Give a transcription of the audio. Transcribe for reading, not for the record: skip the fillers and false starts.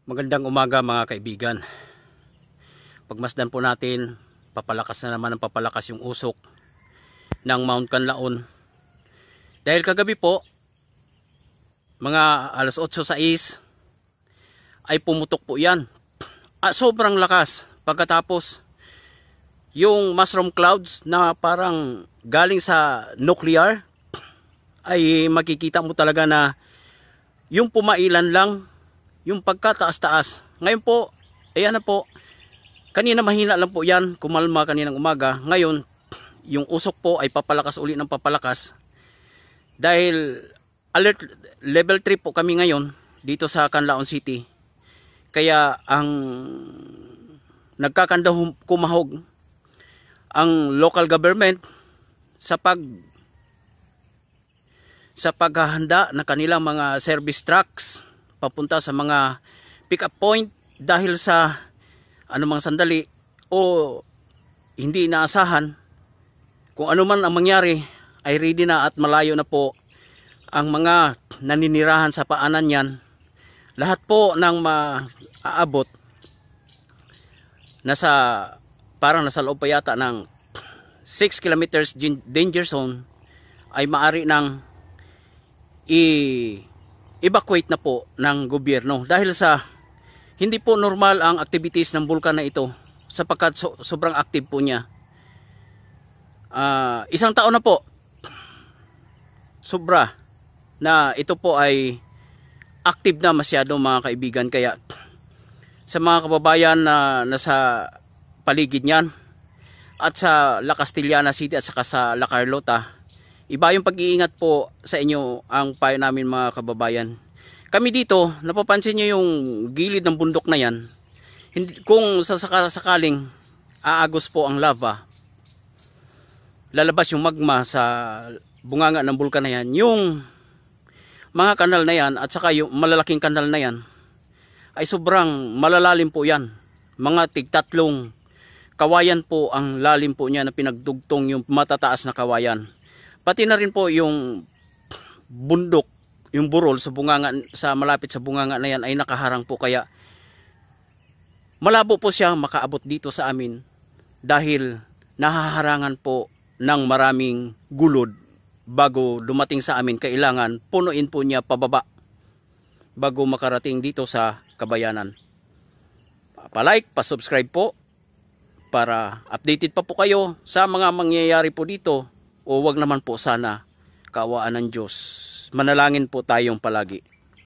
Magandang umaga mga kaibigan. Pagmasdan po natin, papalakas na naman ng papalakas yung usok ng Mount Canlaon. Dahil kagabi po, mga alas 8:06 ay pumutok po yan. Sobrang lakas. Pagkatapos, yung mushroom clouds na parang galing sa nuclear, ay makikita mo talaga na yung pumailan lang, yung pagkataas-taas. Ngayon po, ayan na po. Kanina mahina lang po yan, kumalma kaninang umaga. Ngayon, yung usok po ay papalakas uli ng papalakas. Dahil alert level 3 po kami ngayon dito sa Canlaon City. Kaya ang kumahog ang local government sa paghahanda ng kanilang mga service trucks papunta sa mga pick up point dahil sa anumang sandali o hindi inaasahan kung ano man ang mangyari ay ready na at malayo na po ang mga naninirahan sa paanan yan. Lahat po ng maaabot parang nasa loob pa yata ng 6 kilometers danger zone ay maari nang i-evacuate na po ng gobyerno dahil sa hindi po normal ang activities ng bulkan na ito sapagkat sobrang active po niya. Isang taon na po sobra na ito po ay active na masyado mga kaibigan. Kaya sa mga kababayan na nasa paligid niyan at sa La Castellana City at saka sa La Carlota, iba yung pag-iingat po sa inyo ang payo namin mga kababayan. Kami dito, napapansin nyo yung gilid ng bundok na yan. Kung sakaling aagos po ang lava, lalabas yung magma sa bunganga ng bulkan na yan. Yung mga kanal na yan at saka yung malalaking kanal na yan ay sobrang malalalim po yan. Mga tig-3 kawayan po ang lalim po niya na pinagdugtong yung matataas na kawayan. Pati na rin po yung bundok, yung burol sa bunganga, sa malapit sa bunganga na yan ay nakaharang po, kaya malabo po siya makaabot dito sa amin dahil nahaharangan po ng maraming gulod. Bago dumating sa amin, kailangan punuin po niya pababa bago makarating dito sa kabayanan. Pa-like, pa-subscribe po para updated pa po kayo sa mga mangyayari po dito. O wag naman po sana, kaawaan ng Diyos. Manalangin po tayong palagi.